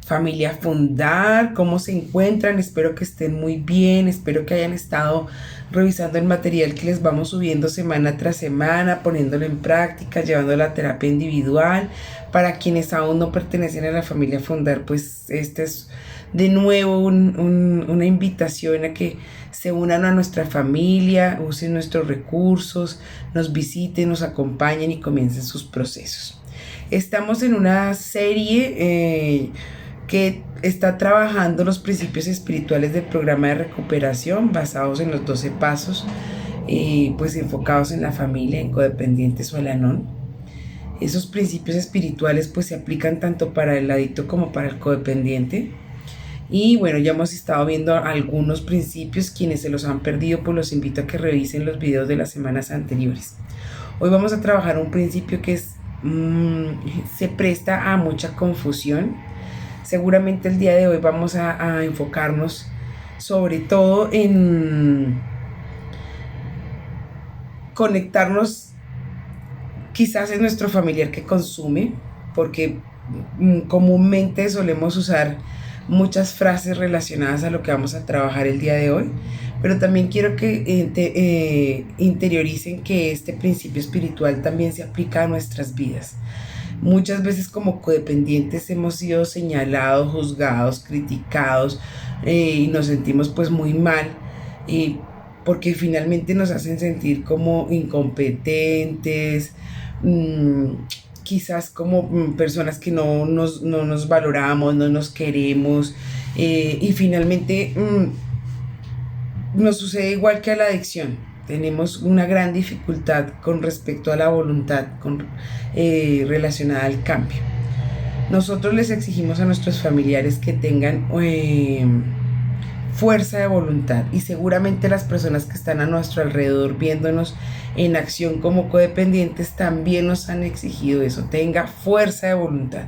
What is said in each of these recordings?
Familia Fundar, ¿cómo se encuentran? Espero que estén muy bien, espero que hayan estado revisando el material que les vamos subiendo semana tras semana, poniéndolo en práctica, llevando la terapia individual. Para quienes aún no pertenecen a la familia Fundar, pues este es de nuevo una invitación a que se unan a nuestra familia, usen nuestros recursos, nos visiten, nos acompañen y comiencen sus procesos. Estamos en una serie que está trabajando los principios espirituales del programa de recuperación basados en los 12 pasos, pues enfocados en la familia, en codependientes o Al-Anon. Esos principios espirituales pues se aplican tanto para el adicto como para el codependiente. Y bueno, ya hemos estado viendo algunos principios. Quienes se los han perdido, pues los invito a que revisen los videos de las semanas anteriores. Hoy vamos a trabajar un principio que se presta a mucha confusión. Seguramente el día de hoy vamos a enfocarnos sobre todo en conectarnos quizás en nuestro familiar que consume, porque comúnmente solemos usar muchas frases relacionadas a lo que vamos a trabajar el día de hoy, pero también quiero que interioricen que este principio espiritual también se aplica a nuestras vidas. Muchas veces como codependientes hemos sido señalados, juzgados, criticados, y nos sentimos pues muy mal, porque finalmente nos hacen sentir como incompetentes, quizás como personas que no nos valoramos, no nos queremos, y finalmente nos sucede igual que a la adicción. Tenemos una gran dificultad con respecto a la voluntad relacionada al cambio. Nosotros les exigimos a nuestros familiares que tengan fuerza de voluntad, y seguramente las personas que están a nuestro alrededor viéndonos en acción como codependientes también nos han exigido eso: tenga fuerza de voluntad.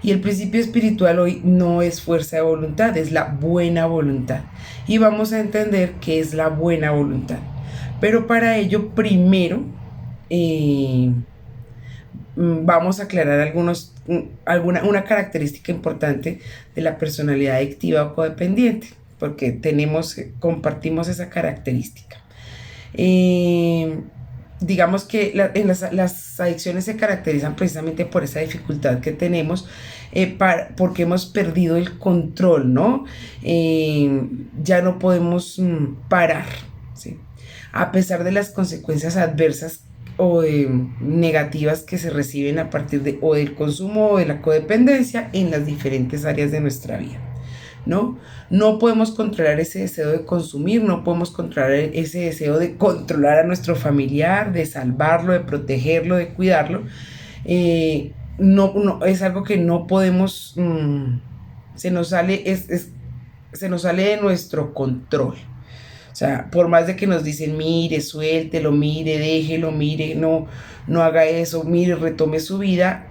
Y el principio espiritual hoy no es fuerza de voluntad, es la buena voluntad. Y vamos a entender qué es la buena voluntad. Pero para ello primero vamos a aclarar una característica importante de la personalidad adictiva o codependiente, porque compartimos esa característica. Digamos que las adicciones se caracterizan precisamente por esa dificultad que tenemos, porque hemos perdido el control, ¿no? Ya no podemos parar, ¿sí? A pesar de las consecuencias adversas o negativas que se reciben a partir del consumo o de la codependencia en las diferentes áreas de nuestra vida. No podemos controlar ese deseo de consumir, no podemos controlar ese deseo de controlar a nuestro familiar, de salvarlo, de protegerlo, de cuidarlo. Es algo que no podemos, se nos sale de nuestro control. O sea, por más de que nos dicen, mire, suéltelo, mire, déjelo, mire, no haga eso, mire, retome su vida,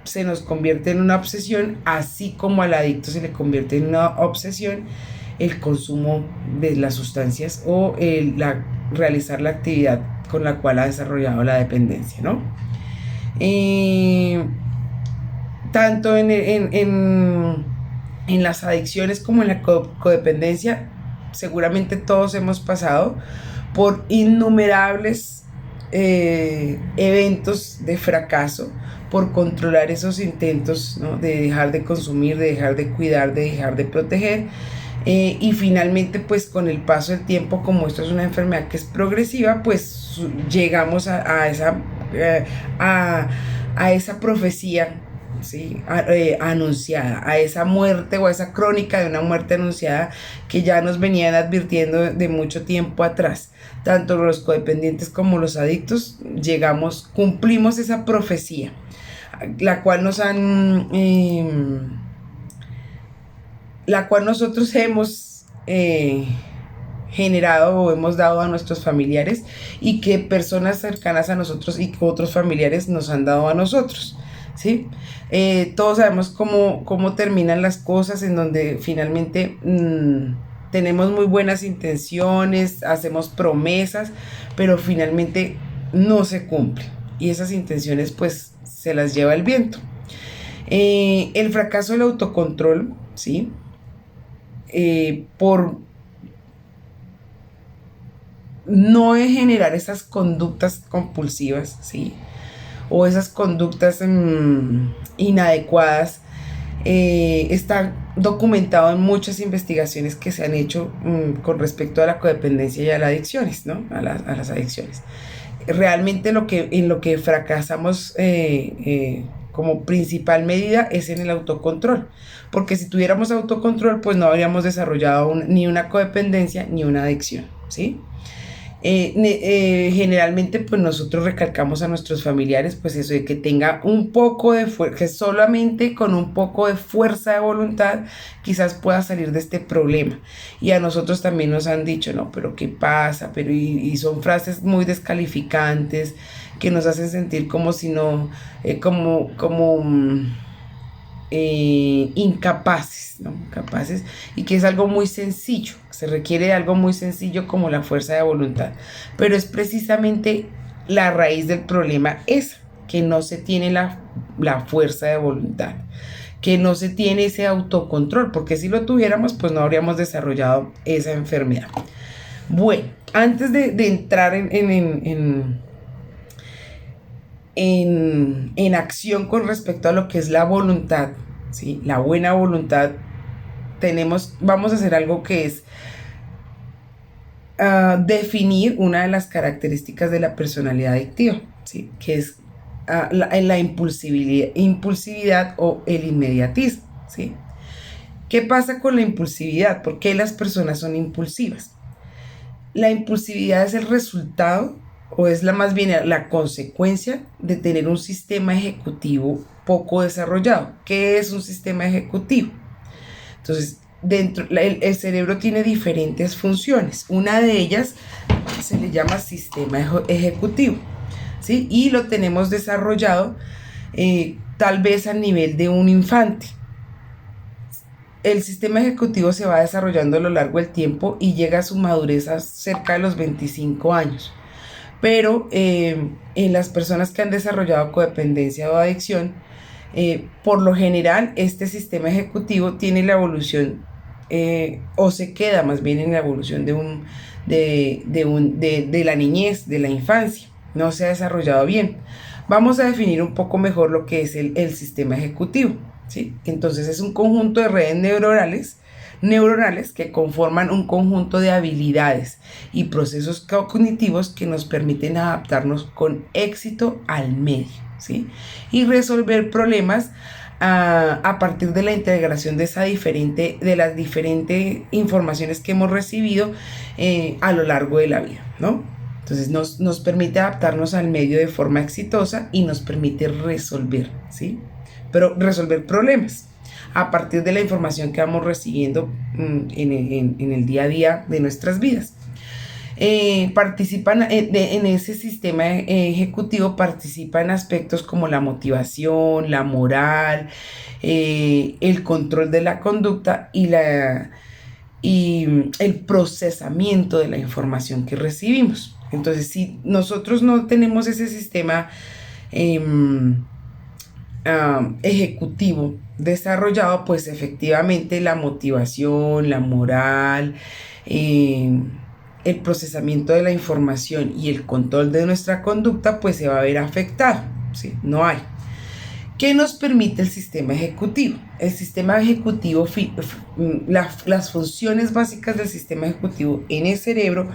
se nos convierte en una obsesión, así como al adicto se le convierte en una obsesión el consumo de las sustancias o realizar la actividad con la cual ha desarrollado la dependencia, ¿no? Tanto en las adicciones como en la codependencia, seguramente todos hemos pasado por innumerables eventos de fracaso por controlar esos intentos, ¿no? De dejar de consumir, de dejar de cuidar, de dejar de proteger, y finalmente pues con el paso del tiempo, como esto es una enfermedad que es progresiva, pues llegamos a esa profecía, ¿sí? Anunciada, a esa muerte o a esa crónica de una muerte anunciada que ya nos venían advirtiendo de mucho tiempo atrás. Tanto los codependientes como los adictos cumplimos esa profecía, la cual nosotros hemos generado o hemos dado a nuestros familiares, y que personas cercanas a nosotros y otros familiares nos han dado a nosotros, ¿sí? Todos sabemos cómo terminan las cosas, en donde finalmente tenemos muy buenas intenciones, hacemos promesas, pero finalmente no se cumplen, y esas intenciones pues se las lleva el viento. El fracaso del autocontrol, ¿sí? Por no generar esas conductas compulsivas, ¿sí? O esas conductas inadecuadas, está documentado en muchas investigaciones que se han hecho con respecto a la codependencia y a las adicciones, ¿no? A las adicciones. Realmente en lo que fracasamos como principal medida es en el autocontrol, porque si tuviéramos autocontrol, pues no habríamos desarrollado ni una codependencia ni una adicción, ¿sí? Generalmente pues nosotros recalcamos a nuestros familiares pues eso de que tenga un poco de fuerza, que solamente con un poco de fuerza de voluntad quizás pueda salir de este problema. Y a nosotros también nos han dicho, no, pero ¿qué pasa? Pero y son frases muy descalificantes que nos hacen sentir como si no, incapaces, ¿no? Capaces, y que es algo muy sencillo, se requiere de algo muy sencillo como la fuerza de voluntad, pero es precisamente la raíz del problema esa, que no se tiene la fuerza de voluntad, que no se tiene ese autocontrol, porque si lo tuviéramos, pues no habríamos desarrollado esa enfermedad. Bueno, antes de entrar en acción con respecto a lo que es la voluntad, ¿sí? La buena voluntad, vamos a hacer algo que es definir una de las características de la personalidad adictiva, ¿sí? Que es la impulsividad o el inmediatismo, ¿sí? ¿Qué pasa con la impulsividad? ¿Por qué las personas son impulsivas? La impulsividad es el resultado o es más bien la consecuencia de tener un sistema ejecutivo poco desarrollado. ¿Qué es un sistema ejecutivo? Entonces, el cerebro tiene diferentes funciones. Una de ellas se le llama sistema ejecutivo, ¿sí? Y lo tenemos desarrollado tal vez a nivel de un infante. El sistema ejecutivo se va desarrollando a lo largo del tiempo y llega a su madurez a cerca de los 25 años. Pero en las personas que han desarrollado codependencia o adicción, por lo general este sistema ejecutivo tiene la evolución o se queda más bien en la evolución de la niñez, de la infancia. No se ha desarrollado bien. Vamos a definir un poco mejor lo que es el sistema ejecutivo, ¿sí? Entonces es un conjunto de redes neuronales que conforman un conjunto de habilidades y procesos cognitivos que nos permiten adaptarnos con éxito al medio, ¿sí? Y resolver problemas a partir de la integración de las diferentes informaciones que hemos recibido a lo largo de la vida, ¿no? Entonces nos permite adaptarnos al medio de forma exitosa y nos permite resolver, ¿sí? Pero resolver problemas a partir de la información que vamos recibiendo en el día a día de nuestras vidas. Participan en ese sistema ejecutivo, participan aspectos como la motivación, la moral, el control de la conducta y el procesamiento de la información que recibimos. Entonces, si nosotros no tenemos ese sistema ejecutivo desarrollado, pues efectivamente la motivación, la moral, el procesamiento de la información y el control de nuestra conducta pues se va a ver afectado, ¿sí? No hay. ¿Qué nos permite el sistema ejecutivo? El sistema ejecutivo, las funciones básicas del sistema ejecutivo en el cerebro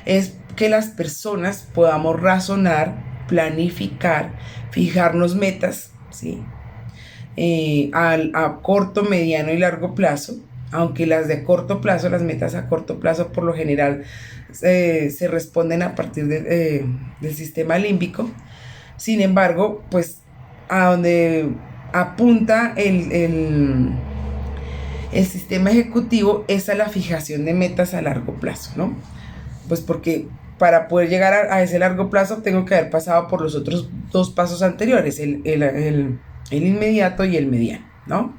es que las personas podamos razonar, planificar, fijarnos metas, ¿sí? A corto, mediano y largo plazo, aunque las de corto plazo, las metas a corto plazo por lo general se responden a partir del sistema límbico. Sin embargo, pues a donde apunta el sistema ejecutivo es a la fijación de metas a largo plazo, ¿no? Pues porque para poder llegar a ese largo plazo tengo que haber pasado por los otros dos pasos anteriores, el inmediato y el mediano, ¿no?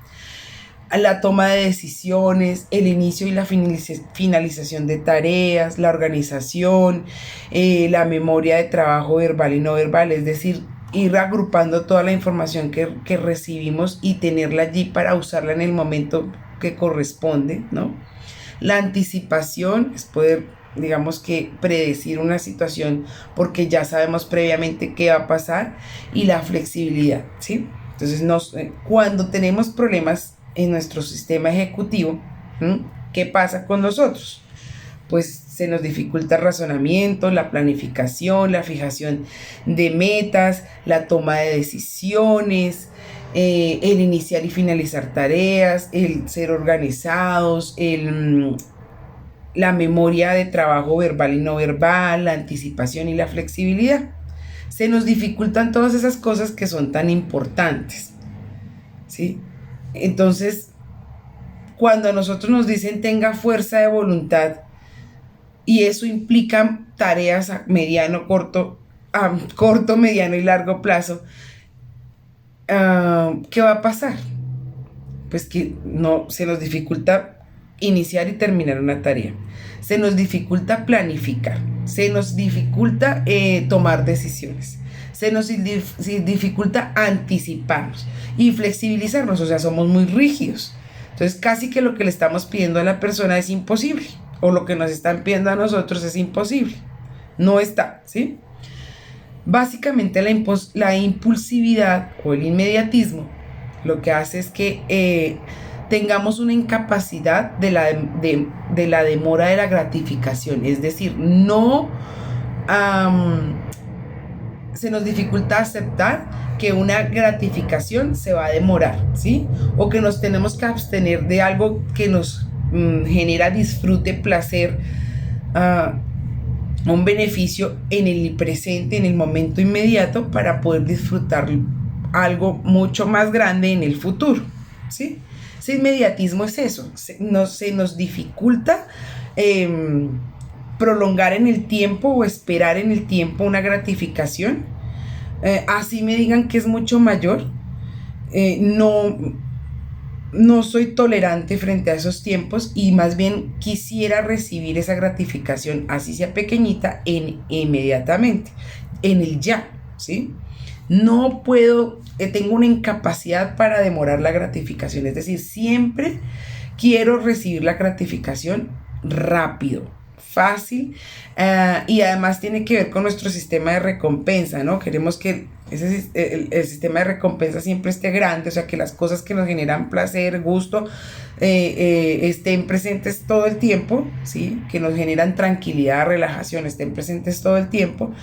La toma de decisiones, el inicio y la finalización de tareas, la organización, la memoria de trabajo verbal y no verbal, es decir, ir agrupando toda la información que recibimos y tenerla allí para usarla en el momento que corresponde, ¿no? La anticipación es poder, digamos que, predecir una situación porque ya sabemos previamente qué va a pasar, y la flexibilidad, ¿sí? Entonces, cuando tenemos problemas en nuestro sistema ejecutivo, ¿sí?, ¿qué pasa con nosotros? Pues se nos dificulta el razonamiento, la planificación, la fijación de metas, la toma de decisiones, el iniciar y finalizar tareas, el ser organizados, la memoria de trabajo verbal y no verbal, la anticipación y la flexibilidad. Se nos dificultan todas esas cosas que son tan importantes, ¿sí? Entonces, cuando a nosotros nos dicen tenga fuerza de voluntad, y eso implica tareas a mediano, corto, mediano y largo plazo, ¿qué va a pasar? Pues que no se nos dificulta iniciar y terminar una tarea, se nos dificulta planificar, se nos dificulta tomar decisiones, se nos dificulta anticiparnos y flexibilizarnos, o sea, somos muy rígidos. Entonces casi que lo que le estamos pidiendo a la persona es imposible, o lo que nos están pidiendo a nosotros es imposible, no está, ¿sí? Básicamente la impulsividad o el inmediatismo lo que hace es que tengamos una incapacidad de la demora de la gratificación, es decir, no se nos dificulta aceptar que una gratificación se va a demorar, ¿sí? O que nos tenemos que abstener de algo que nos genera disfrute, placer, un beneficio en el presente, en el momento inmediato, para poder disfrutar algo mucho más grande en el futuro, ¿sí? Ese inmediatismo es eso, se nos dificulta prolongar en el tiempo o esperar en el tiempo una gratificación, así me digan que es mucho mayor, no soy tolerante frente a esos tiempos, y más bien quisiera recibir esa gratificación, así sea pequeñita, inmediatamente, en el ya, ¿sí? No puedo, tengo una incapacidad para demorar la gratificación, es decir, siempre quiero recibir la gratificación rápido, fácil, y además tiene que ver con nuestro sistema de recompensa, ¿no? Queremos que el sistema de recompensa siempre esté grande, o sea, que las cosas que nos generan placer, gusto, estén presentes todo el tiempo, ¿sí? Que nos generan tranquilidad, relajación, estén presentes todo el tiempo,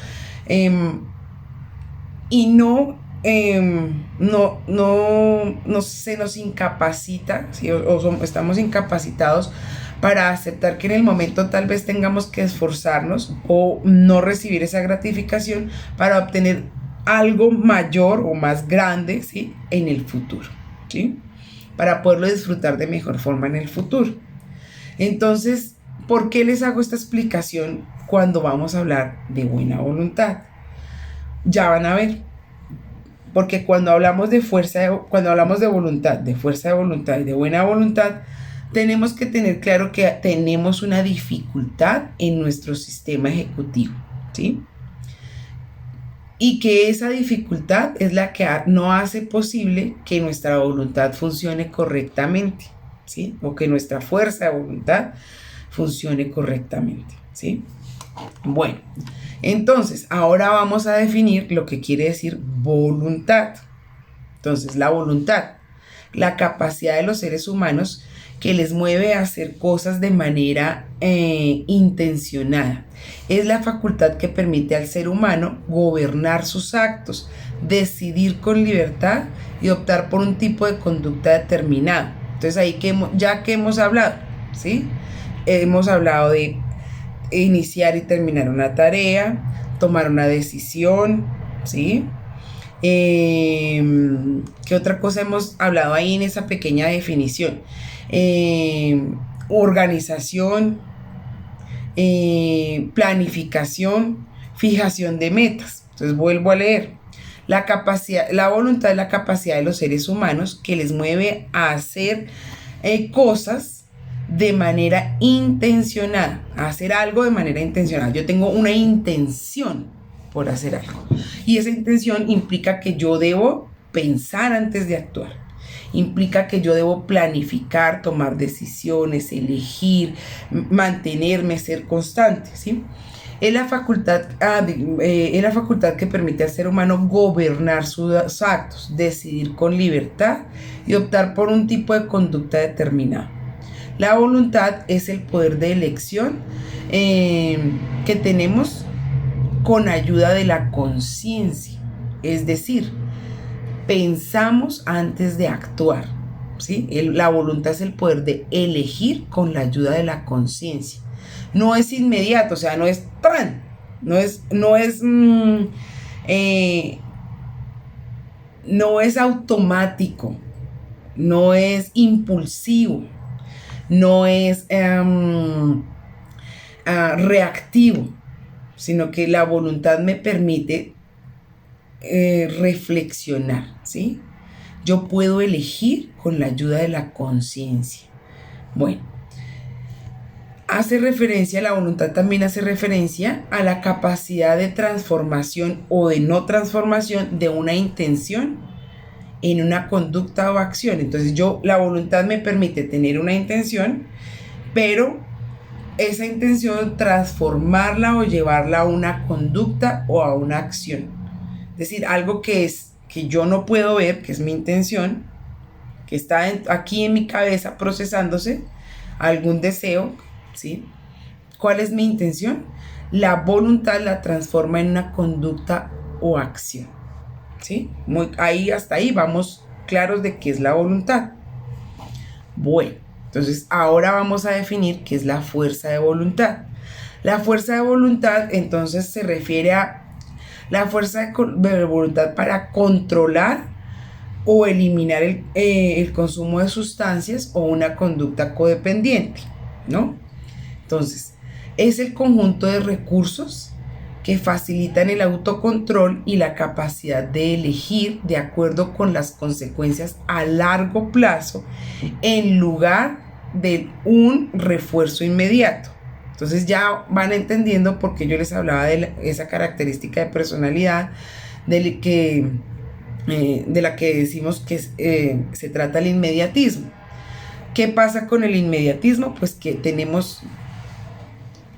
y no se nos incapacita, ¿sí? Estamos incapacitados para aceptar que en el momento tal vez tengamos que esforzarnos o no recibir esa gratificación para obtener algo mayor o más grande, ¿sí?, en el futuro, ¿sí?, para poderlo disfrutar de mejor forma en el futuro. Entonces, ¿por qué les hago esta explicación cuando vamos a hablar de buena voluntad? Ya van a ver, porque cuando hablamos de voluntad, de fuerza de voluntad y de buena voluntad, tenemos que tener claro que tenemos una dificultad en nuestro sistema ejecutivo, ¿sí? Y que esa dificultad es la que no hace posible que nuestra voluntad funcione correctamente, ¿sí? O que nuestra fuerza de voluntad funcione correctamente, ¿sí? Bueno, entonces ahora vamos a definir lo que quiere decir voluntad. Entonces, la voluntad, la capacidad de los seres humanos que les mueve a hacer cosas de manera intencionada. Es la facultad que permite al ser humano gobernar sus actos, decidir con libertad y optar por un tipo de conducta determinado. Entonces ahí ya que hemos hablado, ¿sí? Hemos hablado de iniciar y terminar una tarea, tomar una decisión, ¿sí? ¿Qué otra cosa hemos hablado ahí en esa pequeña definición? Organización, planificación, fijación de metas. Entonces vuelvo a leer. La voluntad es la capacidad de los seres humanos que les mueve a hacer cosas de manera intencionada, a hacer algo de manera intencional. Yo tengo una intención, por hacer algo. Y esa intención implica que yo debo pensar antes de actuar. Implica que yo debo planificar, tomar decisiones, elegir, mantenerme, ser constante, ¿sí? Es la facultad que permite al ser humano gobernar sus actos, decidir con libertad y optar por un tipo de conducta determinada. La voluntad es el poder de elección que tenemos con ayuda de la conciencia, es decir, pensamos antes de actuar, ¿sí? La voluntad es el poder de elegir con la ayuda de la conciencia. No es inmediato, o sea, no es tan, no es automático, no es impulsivo, no es reactivo, sino que la voluntad me permite reflexionar, ¿sí? Yo puedo elegir con la ayuda de la conciencia. Bueno, la voluntad también hace referencia a la capacidad de transformación o de no transformación de una intención en una conducta o acción. Entonces la voluntad me permite tener una intención, pero esa intención transformarla o llevarla a una conducta o a una acción. Es decir, algo que yo no puedo ver, que es mi intención, que está aquí en mi cabeza procesándose, algún deseo, ¿sí? ¿Cuál es mi intención? La voluntad la transforma en una conducta o acción, ¿sí? Hasta ahí vamos claros de qué es la voluntad. Bueno, entonces ahora vamos a definir qué es la fuerza de voluntad. La fuerza de voluntad entonces se refiere a la fuerza de voluntad para controlar o eliminar el consumo de sustancias o una conducta codependiente, ¿no? Entonces, es el conjunto de recursos que facilitan el autocontrol y la capacidad de elegir de acuerdo con las consecuencias a largo plazo en lugar de un refuerzo inmediato. Entonces ya van entendiendo por qué yo les hablaba de esa característica de personalidad de la que decimos que se trata el inmediatismo. ¿Qué pasa con el inmediatismo? Pues que tenemos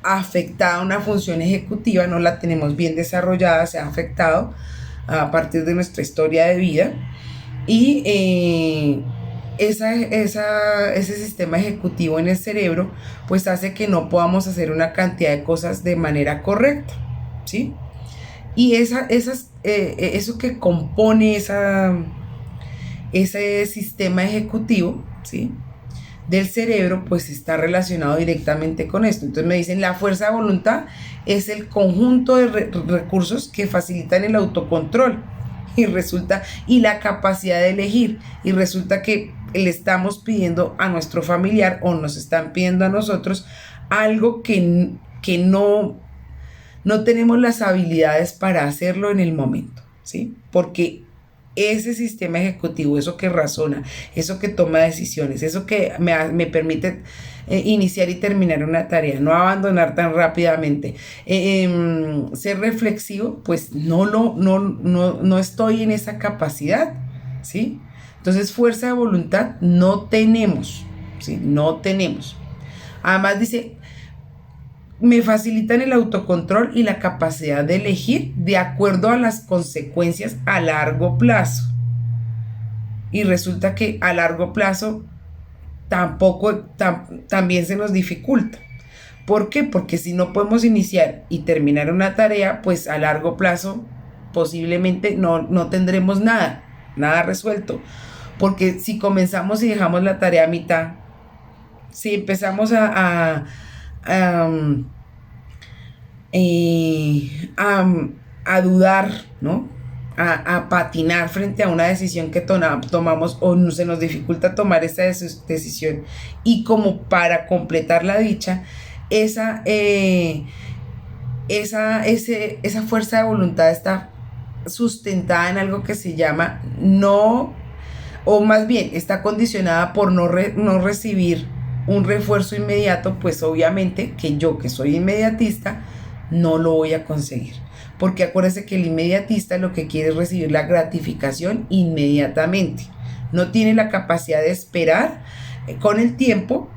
afectada una función ejecutiva, no la tenemos bien desarrollada, se ha afectado a partir de nuestra historia de vida y ese sistema ejecutivo en el cerebro pues hace que no podamos hacer una cantidad de cosas de manera correcta, ¿sí? Y eso que compone ese sistema ejecutivo, ¿sí?, del cerebro, pues está relacionado directamente con esto. Entonces me dicen, la fuerza de voluntad es el conjunto de recursos que facilitan el autocontrol y la capacidad de elegir, y resulta que le estamos pidiendo a nuestro familiar o nos están pidiendo a nosotros algo que no tenemos las habilidades para hacerlo en el momento, ¿sí? Porque ese sistema ejecutivo, eso que razona, eso que toma decisiones, eso que me permite iniciar y terminar una tarea, no abandonar tan rápidamente, ser reflexivo, pues no estoy en esa capacidad, ¿sí? Entonces, fuerza de voluntad no tenemos, ¿sí? No tenemos. Además dice, me facilitan el autocontrol y la capacidad de elegir de acuerdo a las consecuencias a largo plazo. Y resulta que a largo plazo también se nos dificulta. ¿Por qué? Porque si no podemos iniciar y terminar una tarea, pues a largo plazo posiblemente no tendremos nada resuelto. Porque si comenzamos y dejamos la tarea a mitad, si empezamos a dudar, ¿no?, a patinar frente a una decisión que tomamos o se nos dificulta tomar esa decisión, y como para completar la dicha, esa fuerza de voluntad está sustentada en algo que se llama o más bien está condicionada por no recibir un refuerzo inmediato, pues obviamente que yo, que soy inmediatista, no lo voy a conseguir. porque acuérdese que el inmediatista lo que quiere es recibir la gratificación inmediatamente. No tiene la capacidad de esperar con el tiempo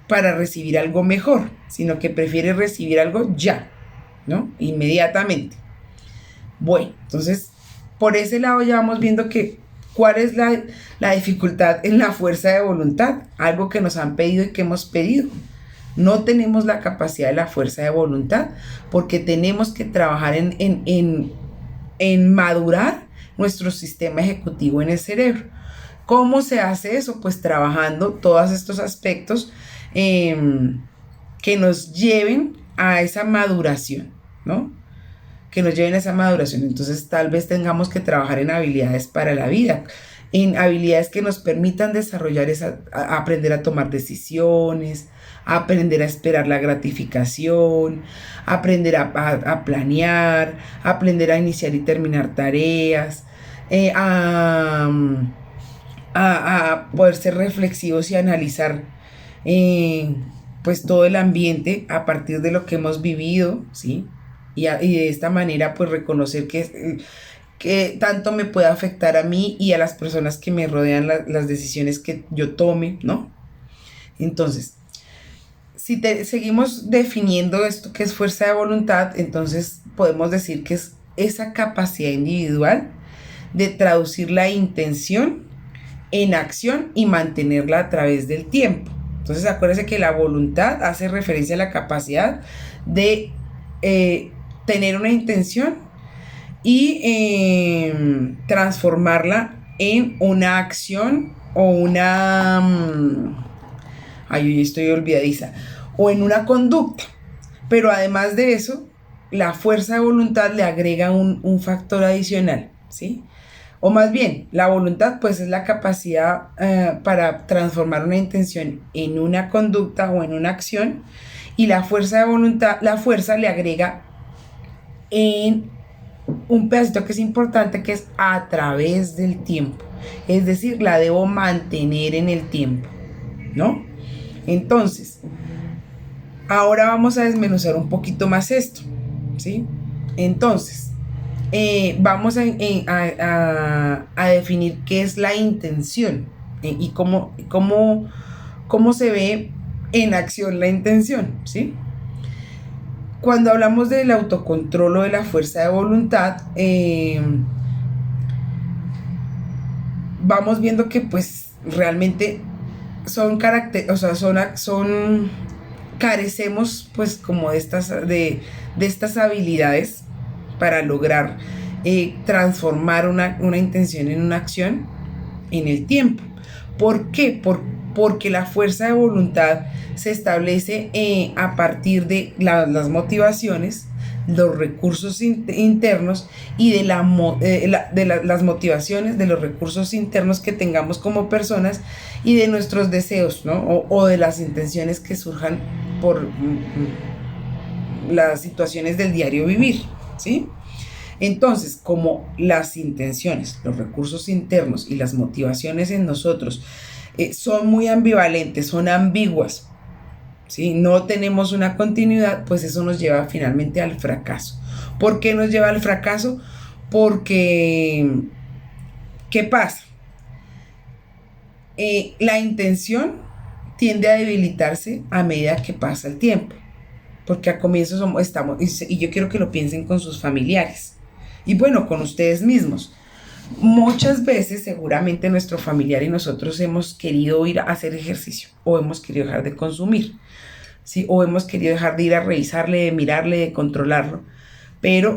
para recibir algo mejor, sino que prefiere recibir algo ya, ¿no? Inmediatamente. Bueno, entonces, por ese lado ya vamos viendo que cuál es la dificultad en la fuerza de voluntad, algo que nos han pedido y que hemos pedido. No tenemos la capacidad de la fuerza de voluntad porque tenemos que trabajar en madurar nuestro sistema ejecutivo en el cerebro. ¿Cómo se hace eso? Pues trabajando todos estos aspectos que nos lleven a esa maduración, ¿no? Que nos lleven a esa maduración. Entonces tal vez tengamos que trabajar en habilidades para la vida, en habilidades que nos permitan desarrollar aprender a tomar decisiones, aprender a esperar la gratificación, aprender a planear, aprender a iniciar y terminar tareas, a poder ser reflexivos y analizar pues todo el ambiente a partir de lo que hemos vivido, ¿sí? Y de esta manera pues reconocer que tanto me puede afectar a mí y a las personas que me rodean las decisiones que yo tome, ¿no? Entonces, si seguimos definiendo esto que es fuerza de voluntad, entonces podemos decir que es esa capacidad individual de traducir la intención en acción y mantenerla a través del tiempo. Entonces acuérdense que la voluntad hace referencia a la capacidad de tener una intención y transformarla en una acción o una... ay, estoy olvidadiza. O en una conducta. Pero además de eso, la fuerza de voluntad le agrega un factor adicional, ¿sí? O más bien, la voluntad pues es la capacidad para transformar una intención en una conducta o en una acción, y la fuerza de voluntad, la fuerza le agrega en un pedacito que es importante, que es a través del tiempo. Es decir, la debo mantener en el tiempo, ¿no? Entonces, ahora vamos a desmenuzar un poquito más esto, ¿sí? Entonces, vamos a definir qué es la intención y cómo se ve en acción la intención, ¿sí? Cuando hablamos del autocontrol o de la fuerza de voluntad, vamos viendo que pues realmente son carecemos pues como de estas habilidades para lograr transformar una intención en una acción en el tiempo. ¿Por qué? Porque la fuerza de voluntad se establece a partir de las motivaciones, los recursos internos y de las motivaciones, de los recursos internos que tengamos como personas y de nuestros deseos, ¿no? O de las intenciones que surjan por las situaciones del diario vivir, ¿sí? Entonces, como las intenciones, los recursos internos y las motivaciones en nosotros son muy ambivalentes, son ambiguas, ¿sí? No tenemos una continuidad, pues eso nos lleva finalmente al fracaso. ¿Por qué nos lleva al fracaso? Porque, ¿qué pasa? La intención tiende a debilitarse a medida que pasa el tiempo, porque a comienzo estamos, y yo quiero que lo piensen con sus familiares, y bueno, con ustedes mismos. Muchas veces seguramente nuestro familiar y nosotros hemos querido ir a hacer ejercicio, o hemos querido dejar de consumir, ¿sí? O hemos querido dejar de ir a revisarle, de mirarle, de controlarlo,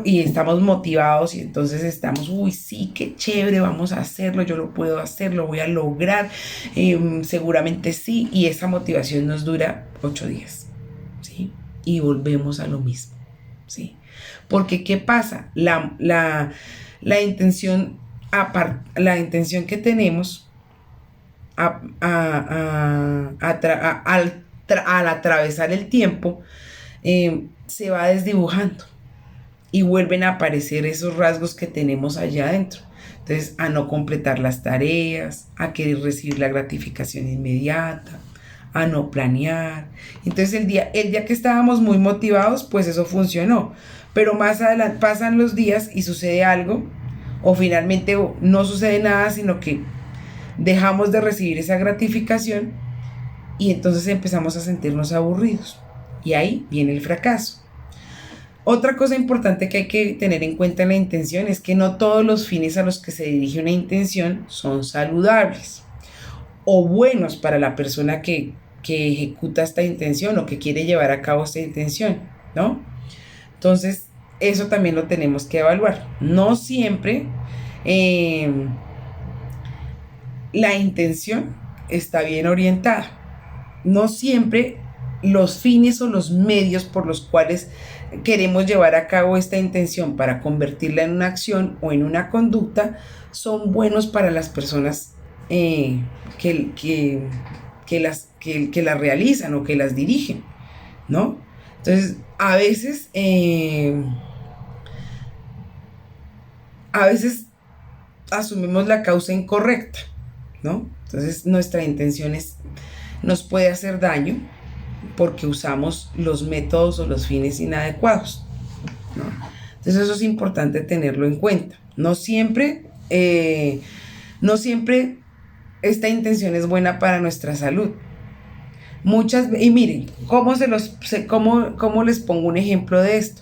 y estamos motivados y entonces estamos, uy, sí, qué chévere, vamos a hacerlo, yo lo puedo hacer, lo voy a lograr, seguramente sí, y esa motivación nos dura 8 días, ¿sí? Y volvemos a lo mismo, ¿sí? Porque ¿qué pasa? La intención que tenemos al atravesar el tiempo se va desdibujando y vuelven a aparecer esos rasgos que tenemos allá adentro. Entonces, a no completar las tareas, a querer recibir la gratificación inmediata, a no planear. Entonces el día que estábamos muy motivados, pues eso funcionó. Pero más adelante pasan los días y sucede algo, o finalmente no sucede nada, sino que dejamos de recibir esa gratificación y entonces empezamos a sentirnos aburridos. Y ahí viene el fracaso. Otra cosa importante que hay que tener en cuenta en la intención es que no todos los fines a los que se dirige una intención son saludables o buenos para la persona que ejecuta esta intención o que quiere llevar a cabo esta intención, ¿no? Entonces, eso también lo tenemos que evaluar. No siempre la intención está bien orientada. No siempre los fines o los medios por los cuales queremos llevar a cabo esta intención para convertirla en una acción o en una conducta son buenos para las personas que las realizan o que las dirigen, ¿no? Entonces, a veces asumimos la causa incorrecta, ¿no? Entonces, nuestra intención nos puede hacer daño porque usamos los métodos o los fines inadecuados, ¿no? Entonces eso es importante tenerlo en cuenta. No siempre esta intención es buena para nuestra salud. Y miren, ¿cómo les pongo un ejemplo de esto?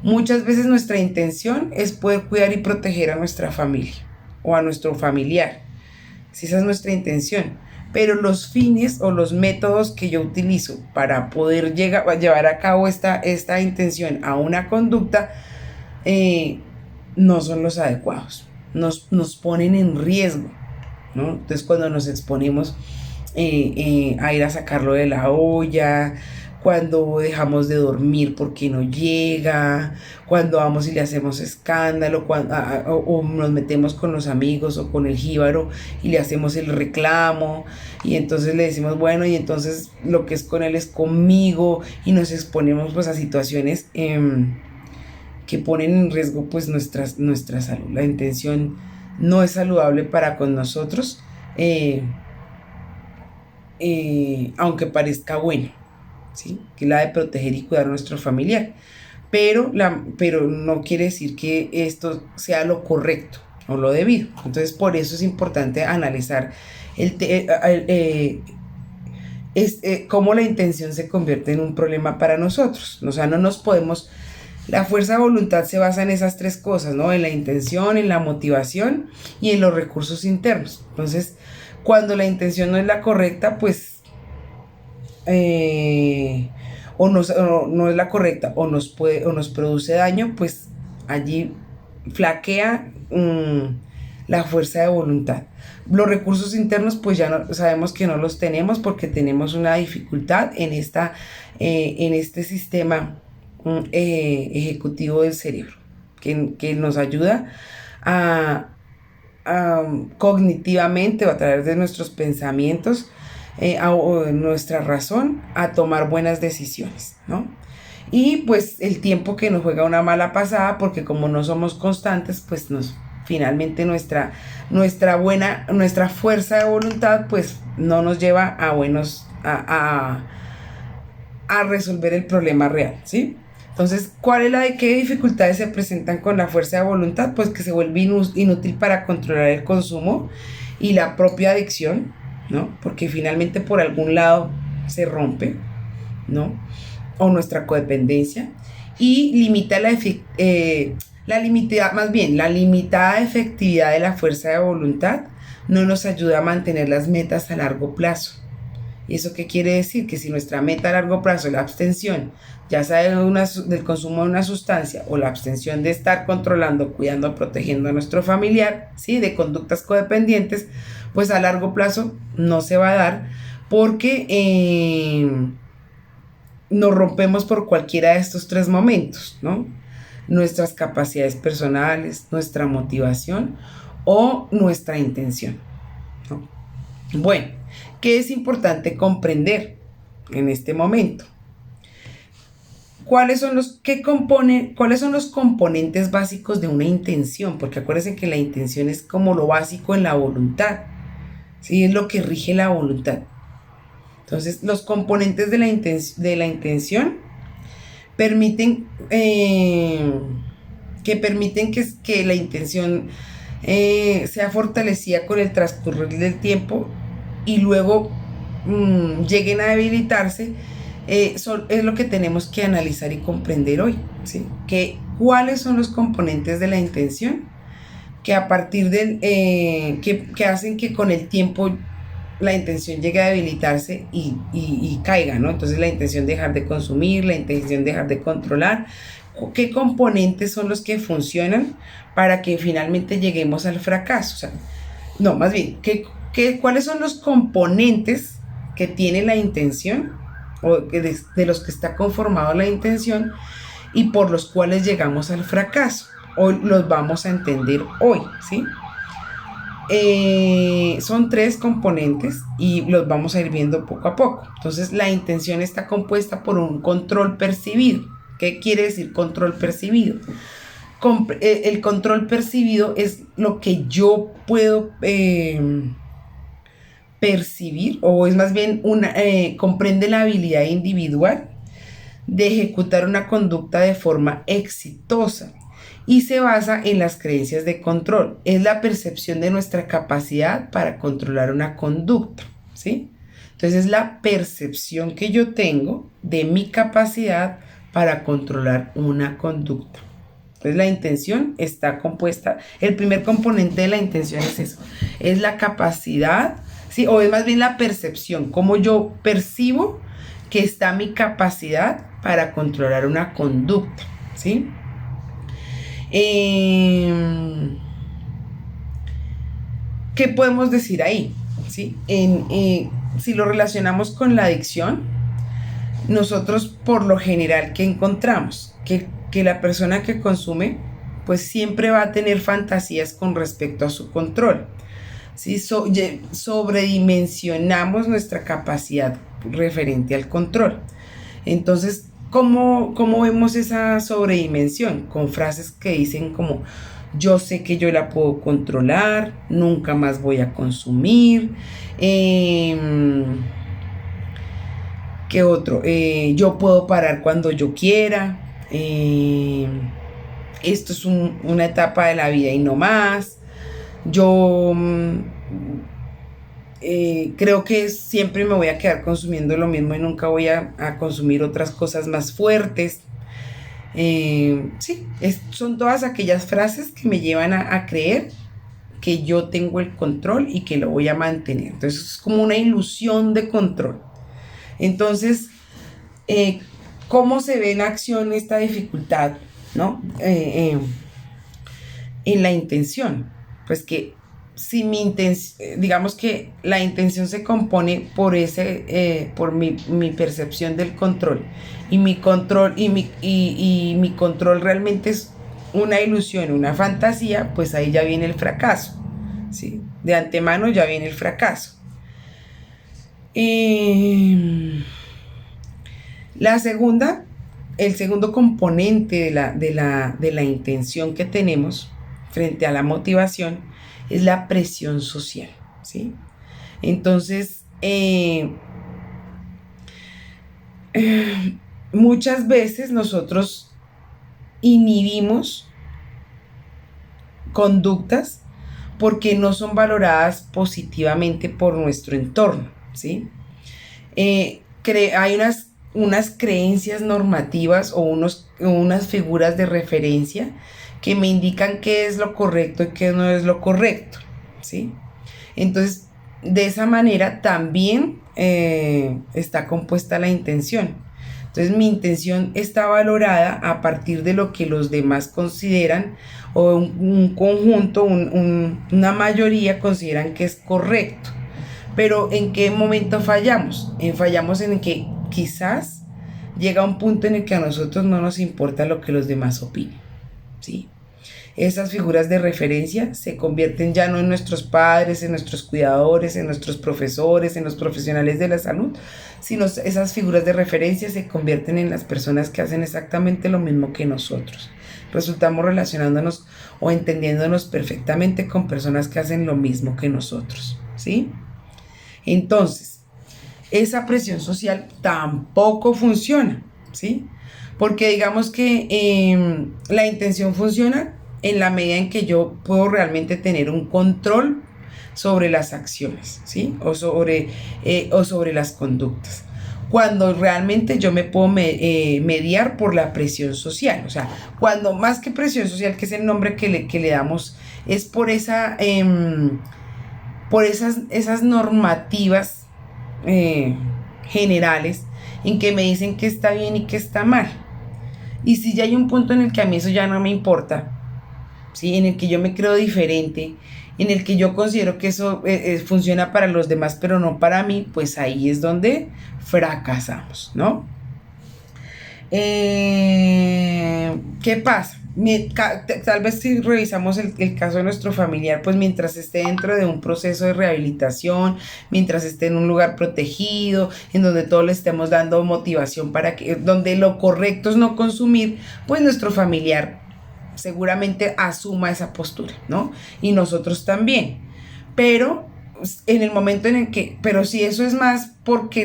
Muchas veces nuestra intención es poder cuidar y proteger a nuestra familia o a nuestro familiar. Si esa es nuestra intención. Pero los fines o los métodos que yo utilizo para poder llevar a cabo esta intención a una conducta no son los adecuados. Nos ponen en riesgo, ¿no? Entonces cuando nos exponemos a ir a sacarlo de la olla, cuando dejamos de dormir porque no llega, cuando vamos y le hacemos escándalo, o nos metemos con los amigos o con el jíbaro y le hacemos el reclamo y entonces le decimos, bueno, y entonces lo que es con él es conmigo y nos exponemos pues a situaciones que ponen en riesgo pues nuestra salud. La intención no es saludable para con nosotros, aunque parezca bueno, ¿sí? Que es la de proteger y cuidar a nuestro familiar, pero no quiere decir que esto sea lo correcto o lo debido. Entonces por eso es importante analizar cómo la intención se convierte en un problema para nosotros. O sea, no nos podemos... La fuerza de voluntad se basa en esas tres cosas, ¿no? En la intención, en la motivación y en los recursos internos. Entonces, cuando la intención no es la correcta, pues no es la correcta o nos produce daño, pues allí flaquea la fuerza de voluntad. Los recursos internos pues ya no, sabemos que no los tenemos porque tenemos una dificultad en este sistema ejecutivo del cerebro que nos ayuda a cognitivamente o a través de nuestros pensamientos o nuestra razón a tomar buenas decisiones, ¿no? Y pues el tiempo que nos juega una mala pasada porque como no somos constantes pues finalmente nuestra fuerza de voluntad pues no nos lleva a resolver el problema real, ¿sí? Entonces, ¿qué dificultades se presentan con la fuerza de voluntad? Pues que se vuelve inútil para controlar el consumo y la propia adicción, ¿no? Porque finalmente por algún lado se rompe, ¿no? O nuestra codependencia y limita la limitada efectividad de la fuerza de voluntad no nos ayuda a mantener las metas a largo plazo. ¿Y eso qué quiere decir? Que si nuestra meta a largo plazo es la abstención, ya sea del consumo de una sustancia o la abstención de estar controlando, cuidando, protegiendo a nuestro familiar, ¿sí? De conductas codependientes, pues a largo plazo no se va a dar porque nos rompemos por cualquiera de estos tres momentos, ¿no? Nuestras capacidades personales, nuestra motivación o nuestra intención, ¿no? Bueno, ¿qué es importante comprender en este momento? ¿Cuáles son los componentes básicos de una intención? Porque acuérdense que la intención es como lo básico en la voluntad, ¿sí? Es lo que rige la voluntad. Entonces, los componentes de la intención permiten, que la intención sea fortalecida con el transcurrir del tiempo y luego lleguen a debilitarse. Es lo que tenemos que analizar y comprender hoy, ¿sí? ¿Cuáles son los componentes de la intención que a partir del que hacen que con el tiempo la intención llegue a debilitarse y caiga, ¿no? Entonces la intención dejar de consumir, la intención dejar de controlar. ¿Qué componentes son los que funcionan para que finalmente lleguemos al fracaso? O sea, no, más bien, ¿cuáles son los componentes que tiene la intención o de los que está conformado la intención y por los cuales llegamos al fracaso? Hoy los vamos a entender hoy, ¿sí? Son 3 componentes y los vamos a ir viendo poco a poco. Entonces, la intención está compuesta por un control percibido. ¿Qué quiere decir control percibido? El control percibido es lo que yo puedo percibir, o es más bien comprende la habilidad individual de ejecutar una conducta de forma exitosa y se basa en las creencias de control. Es la percepción de nuestra capacidad para controlar una conducta, ¿sí? Entonces es la percepción que yo tengo de mi capacidad para controlar una conducta. Entonces la intención está compuesta, el primer componente de la intención es eso, es la capacidad, ¿sí? O es más bien la percepción, cómo yo percibo que está mi capacidad para controlar una conducta, ¿sí? ¿Qué podemos decir ahí? ¿Sí? Si lo relacionamos con la adicción, nosotros por lo general, ¿qué encontramos? Que la persona que consume pues siempre va a tener fantasías con respecto a su control, ¿sí? Sobredimensionamos nuestra capacidad referente al control. Entonces, ¿cómo vemos esa sobredimensión? Con frases que dicen como: yo sé que yo la puedo controlar, nunca más voy a consumir. ¿Qué otro? Yo puedo parar cuando yo quiera. Esto es una etapa de la vida y no más. Yo creo que siempre me voy a quedar consumiendo lo mismo y nunca voy a consumir otras cosas más fuertes. Sí, son todas aquellas frases que me llevan a creer que yo tengo el control y que lo voy a mantener. Entonces es como una ilusión de control. Entonces, ¿cómo se ve en acción esta dificultad, ¿no? En la intención? Pues que si digamos que la intención se compone por mi percepción del control, y mi control y mi control realmente es una ilusión, una fantasía, pues ahí ya viene el fracaso, ¿sí? De antemano ya viene el fracaso. El segundo componente de la intención que tenemos frente a la motivación es la presión social, ¿sí? Entonces, muchas veces nosotros inhibimos conductas porque no son valoradas positivamente por nuestro entorno, ¿sí? Hay unas creencias normativas o unas figuras de referencia que me indican qué es lo correcto y qué no es lo correcto, ¿sí? Entonces, de esa manera también está compuesta la intención. Entonces, mi intención está valorada a partir de lo que los demás consideran, o un conjunto, una mayoría consideran que es correcto. Pero ¿en qué momento fallamos? Fallamos en que quizás llega un punto en el que a nosotros no nos importa lo que los demás opinen, ¿sí? Esas figuras de referencia se convierten ya no en nuestros padres, en nuestros cuidadores, en nuestros profesores, en los profesionales de la salud, sino esas figuras de referencia se convierten en las personas que hacen exactamente lo mismo que nosotros. Resultamos relacionándonos o entendiéndonos perfectamente con personas que hacen lo mismo que nosotros, ¿sí? Entonces, esa presión social tampoco funciona, ¿sí? Porque digamos que la intención funciona en la medida en que yo puedo realmente tener un control sobre las acciones, ¿sí? O sobre las conductas. Cuando realmente yo me puedo mediar por la presión social. O sea, cuando más que presión social, que es el nombre que le damos, es por por esas normativas generales en que me dicen que está bien y que está mal. Y si ya hay un punto en el que a mí eso ya no me importa, ¿sí? En el que yo me creo diferente, en el que yo considero que eso funciona para los demás, pero no para mí, pues ahí es donde fracasamos, ¿no? ¿Qué pasa? Tal vez si revisamos el caso de nuestro familiar, pues mientras esté dentro de un proceso de rehabilitación, mientras esté en un lugar protegido, en donde todos le estemos dando motivación para que, donde lo correcto es no consumir, pues nuestro familiar seguramente asuma esa postura, ¿no? Y nosotros también. Pero en el momento en el que, pero si eso es más porque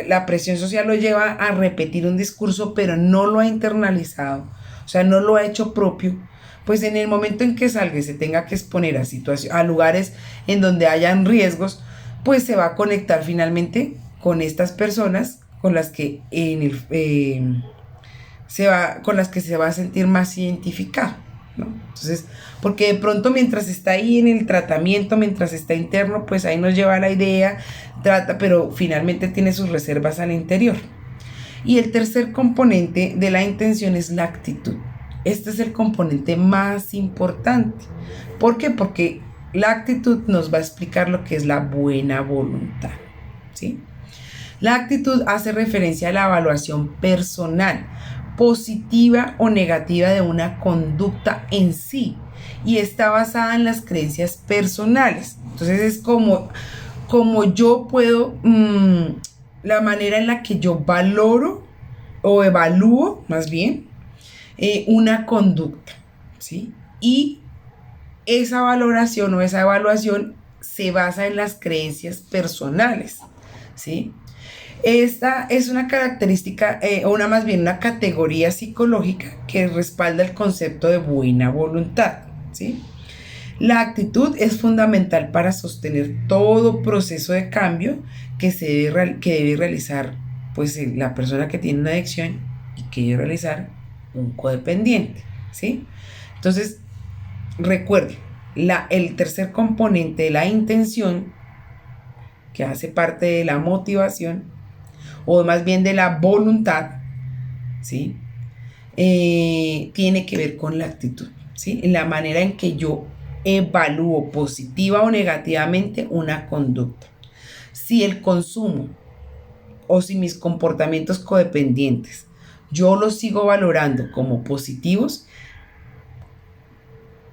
la presión social lo lleva a repetir un discurso, pero no lo ha internalizado, o sea, no lo ha hecho propio, pues en el momento en que salga y se tenga que exponer a lugares en donde hayan riesgos, pues se va a conectar finalmente con estas personas con las que con las que se va a sentir más identificado, ¿no? Entonces, porque de pronto mientras está ahí en el tratamiento, mientras está interno, pues ahí nos lleva la idea, pero finalmente tiene sus reservas al interior. Y el tercer componente de la intención es la actitud. Este es el componente más importante. ¿Por qué? Porque la actitud nos va a explicar lo que es la buena voluntad, ¿sí? La actitud hace referencia a la evaluación personal, positiva o negativa de una conducta en sí, y está basada en las creencias personales. Entonces es como yo puedo, la manera en la que yo valoro o evalúo más bien una conducta, ¿sí? Y esa valoración o esa evaluación se basa en las creencias personales, ¿sí? Esta es una característica, más bien una categoría psicológica que respalda el concepto de buena voluntad, ¿sí? La actitud es fundamental para sostener todo proceso de cambio que debe realizar pues, la persona que tiene una adicción y que debe realizar un codependiente, ¿sí? Entonces, recuerde, el tercer componente de la intención, que hace parte de la motivación, o más bien de la voluntad, ¿sí? Tiene que ver con la actitud, ¿sí? En la manera en que yo evalúo positiva o negativamente una conducta. Si el consumo o si mis comportamientos codependientes yo los sigo valorando como positivos,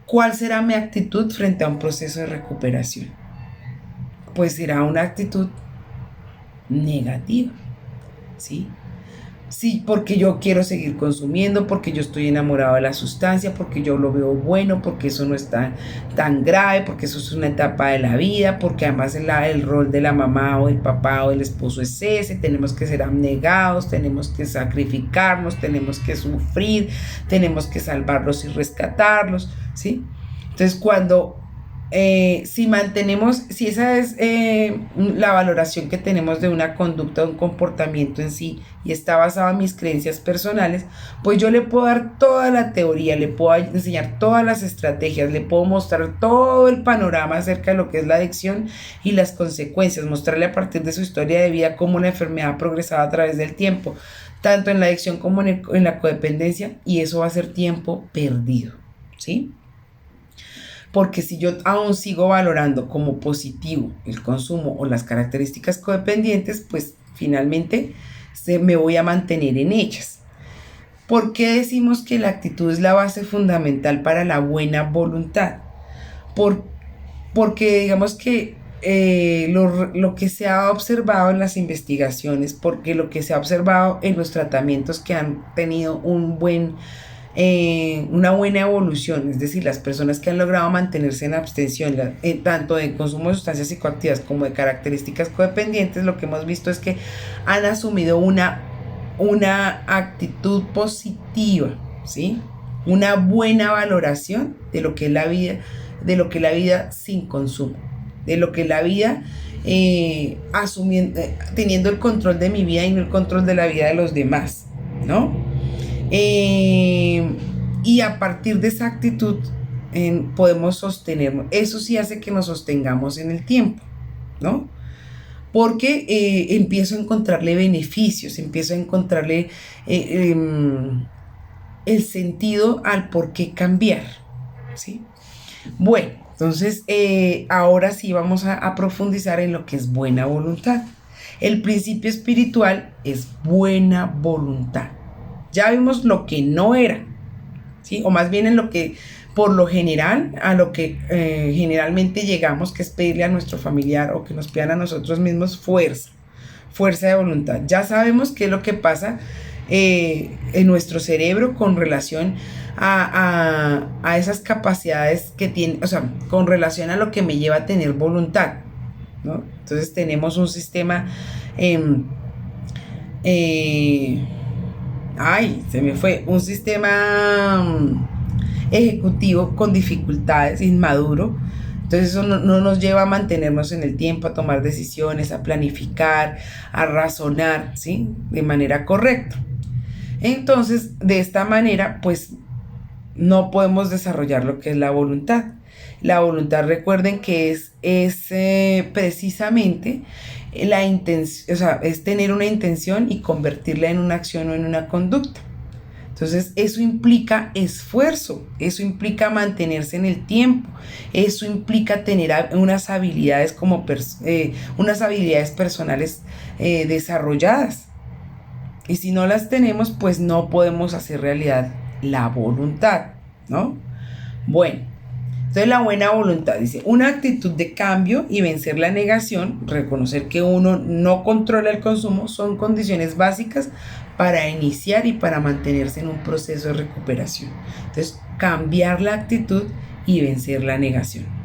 ¿cuál será mi actitud frente a un proceso de recuperación? Pues será una actitud negativa, ¿sí? Sí, porque yo quiero seguir consumiendo, porque yo estoy enamorado de la sustancia, porque yo lo veo bueno, porque eso no es tan grave, porque eso es una etapa de la vida, porque además el rol de la mamá o el papá o el esposo es ese, tenemos que ser abnegados, tenemos que sacrificarnos, tenemos que sufrir, tenemos que salvarlos y rescatarlos, ¿sí? Entonces si esa es la valoración que tenemos de una conducta, de un comportamiento en sí, y está basado en mis creencias personales, pues yo le puedo dar toda la teoría, le puedo enseñar todas las estrategias, le puedo mostrar todo el panorama acerca de lo que es la adicción y las consecuencias, mostrarle a partir de su historia de vida cómo la enfermedad ha progresado a través del tiempo, tanto en la adicción como en la codependencia, y eso va a ser tiempo perdido, ¿sí? Porque si yo aún sigo valorando como positivo el consumo o las características codependientes, pues finalmente me voy a mantener en ellas. ¿Por qué decimos que la actitud es la base fundamental para la buena voluntad? Porque digamos que lo que se ha observado en las investigaciones, porque lo que se ha observado en los tratamientos que han tenido un buen una buena evolución, es decir, las personas que han logrado mantenerse en abstención, tanto de consumo de sustancias psicoactivas como de características codependientes, lo que hemos visto es que han asumido una actitud positiva, ¿sí? Una buena valoración de lo que es la vida, de lo que es la vida sin consumo, de lo que es la vida asumiendo, teniendo el control de mi vida y no el control de la vida de los demás, ¿no? Y a partir de esa actitud podemos sostenernos. Eso sí hace que nos sostengamos en el tiempo, ¿no? Porque empiezo a encontrarle beneficios, empiezo a encontrarle el sentido al por qué cambiar, ¿sí? Bueno, entonces ahora sí vamos a profundizar en lo que es buena voluntad. El principio espiritual es buena voluntad. Ya vimos lo que no era, ¿sí? O más bien en lo que, por lo general, a lo que generalmente llegamos, que es pedirle a nuestro familiar o que nos pidan a nosotros mismos fuerza de voluntad. Ya sabemos qué es lo que pasa en nuestro cerebro con relación a esas capacidades que tiene, o sea, con relación a lo que me lleva a tener voluntad, ¿no? Entonces tenemos un sistema, se me fue, un sistema ejecutivo con dificultades, inmaduro. Entonces eso no nos lleva a mantenernos en el tiempo, a tomar decisiones, a planificar, a razonar, ¿sí? De manera correcta. Entonces, de esta manera, pues no podemos desarrollar lo que es la voluntad. La voluntad, recuerden que es precisamente la intención, o sea, es tener una intención y convertirla en una acción o en una conducta. Entonces, eso implica esfuerzo, eso implica mantenerse en el tiempo, eso implica tener unas habilidades unas habilidades personales desarrolladas. Y si no las tenemos, pues no podemos hacer realidad la voluntad, ¿no? Bueno, entonces la buena voluntad dice, una actitud de cambio y vencer la negación, reconocer que uno no controla el consumo, son condiciones básicas para iniciar y para mantenerse en un proceso de recuperación. Entonces, cambiar la actitud y vencer la negación.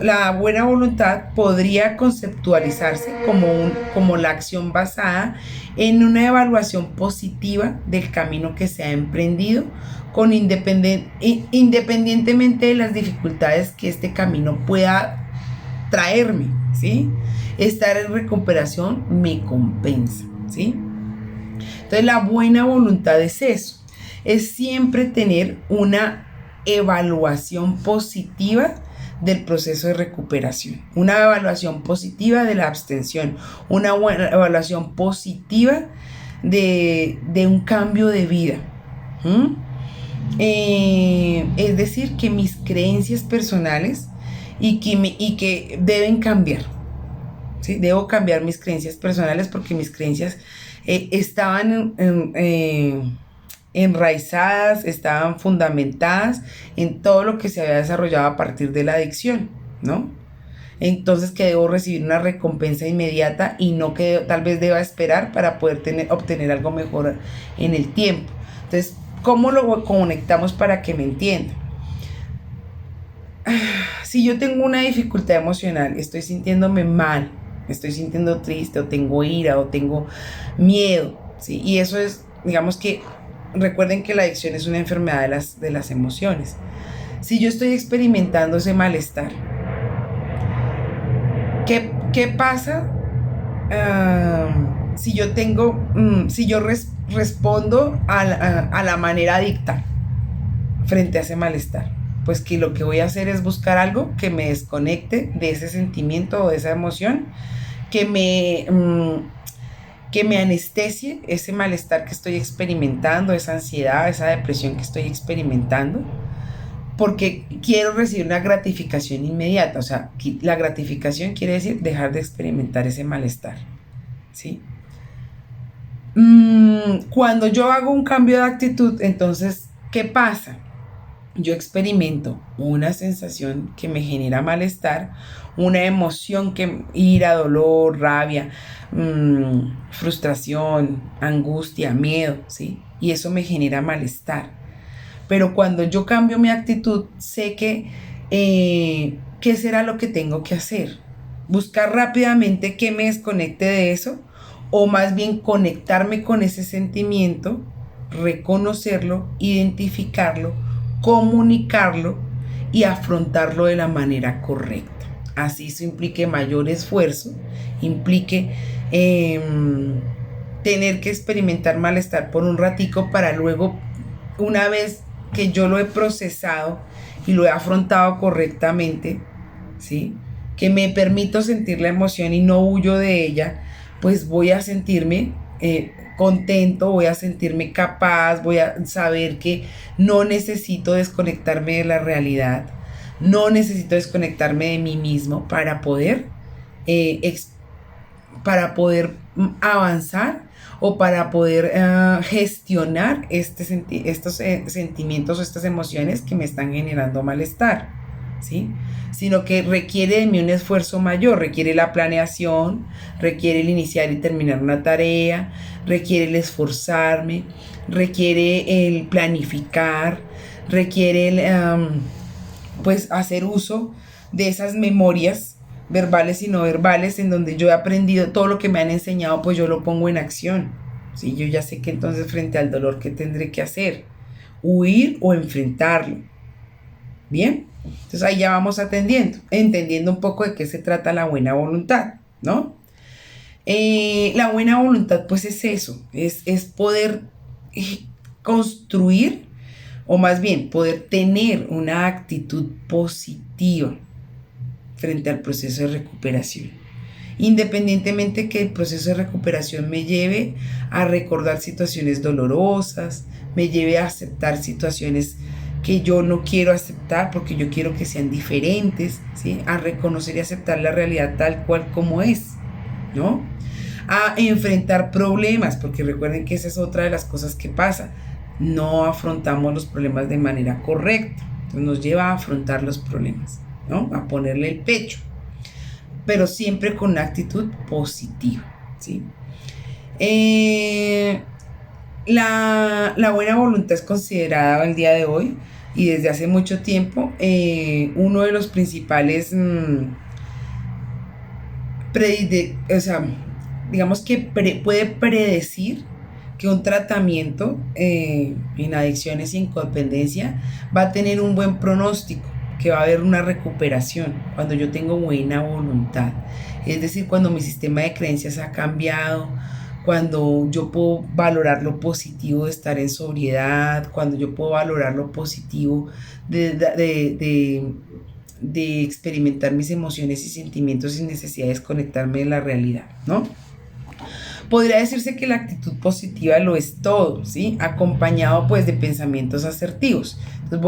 La buena voluntad podría conceptualizarse como la acción basada en una evaluación positiva del camino que se ha emprendido, independientemente de las dificultades que este camino pueda traerme, ¿sí? Estar en recuperación me compensa, ¿sí? Entonces la buena voluntad es eso, es siempre tener una evaluación positiva del proceso de recuperación, una evaluación positiva de la abstención, una buena evaluación positiva de un cambio de vida. Es decir, que mis creencias personales y que deben cambiar, ¿sí? Debo cambiar mis creencias personales porque mis creencias estaban enraizadas, estaban fundamentadas en todo lo que se había desarrollado a partir de la adicción, ¿no? Entonces que debo recibir una recompensa inmediata y no que tal vez deba esperar para poder obtener algo mejor en el tiempo. Entonces, ¿cómo lo conectamos para que me entiendan? Si yo tengo una dificultad emocional, estoy sintiéndome mal, estoy sintiendo triste o tengo ira o tengo miedo, ¿sí? Y eso es, digamos que, recuerden que la adicción es una enfermedad de las emociones. Si yo estoy experimentando ese malestar, ¿qué pasa si yo respondo a la manera adicta frente a ese malestar? Pues que lo que voy a hacer es buscar algo que me desconecte de ese sentimiento o de esa emoción, que me anestesie ese malestar que estoy experimentando, esa ansiedad, esa depresión que estoy experimentando, porque quiero recibir una gratificación inmediata. O sea, la gratificación quiere decir dejar de experimentar ese malestar, ¿sí? Cuando yo hago un cambio de actitud, entonces, ¿qué pasa? Yo experimento una sensación que me genera malestar, una emoción que ira, dolor, rabia, frustración, angustia, miedo, ¿sí? Y eso me genera malestar. Pero cuando yo cambio mi actitud, sé que qué será lo que tengo que hacer. Buscar rápidamente que me desconecte de eso, o más bien conectarme con ese sentimiento, reconocerlo, identificarlo, comunicarlo y afrontarlo de la manera correcta. Así eso implique mayor esfuerzo, implique tener que experimentar malestar por un ratico para luego, una vez que yo lo he procesado y lo he afrontado correctamente, ¿sí? Que me permito sentir la emoción y no huyo de ella, pues voy a sentirme contento, voy a sentirme capaz, voy a saber que no necesito desconectarme de la realidad, no necesito desconectarme de mí mismo eh, para poder avanzar o para poder gestionar estos sentimientos o estas emociones que me están generando malestar, ¿sí? Sino que requiere de mí un esfuerzo mayor, requiere la planeación, requiere el iniciar y terminar una tarea, requiere el esforzarme, requiere el planificar, requiere pues hacer uso de esas memorias verbales y no verbales, en donde yo he aprendido todo lo que me han enseñado, pues yo lo pongo en acción. ¿Sí? Yo ya sé que entonces frente al dolor, ¿qué tendré que hacer? Huir o enfrentarlo. ¿Bien? Entonces ahí ya vamos entendiendo un poco de qué se trata la buena voluntad, ¿no? La buena voluntad pues es eso, es poder construir, o más bien poder tener una actitud positiva frente al proceso de recuperación. Independientemente que el proceso de recuperación me lleve a recordar situaciones dolorosas, me lleve a aceptar situaciones que yo no quiero aceptar porque yo quiero que sean diferentes, ¿sí? A reconocer y aceptar la realidad tal cual como es, ¿no? A enfrentar problemas, porque recuerden que esa es otra de las cosas que pasa. No afrontamos los problemas de manera correcta, entonces nos lleva a afrontar los problemas, ¿no? A ponerle el pecho, pero siempre con una actitud positiva, ¿sí? La buena voluntad es considerada el día de hoy y desde hace mucho tiempo uno de los principales o sea, digamos que puede predecir que un tratamiento en adicciones y en codependencia va a tener un buen pronóstico, que va a haber una recuperación cuando yo tengo buena voluntad. Es decir, cuando mi sistema de creencias ha cambiado, cuando yo puedo valorar lo positivo de estar en sobriedad, cuando yo puedo valorar lo positivo de experimentar mis emociones y sentimientos sin necesidad de desconectarme de la realidad, ¿no? Podría decirse que la actitud positiva lo es todo, ¿sí? Acompañado pues de pensamientos asertivos. Entonces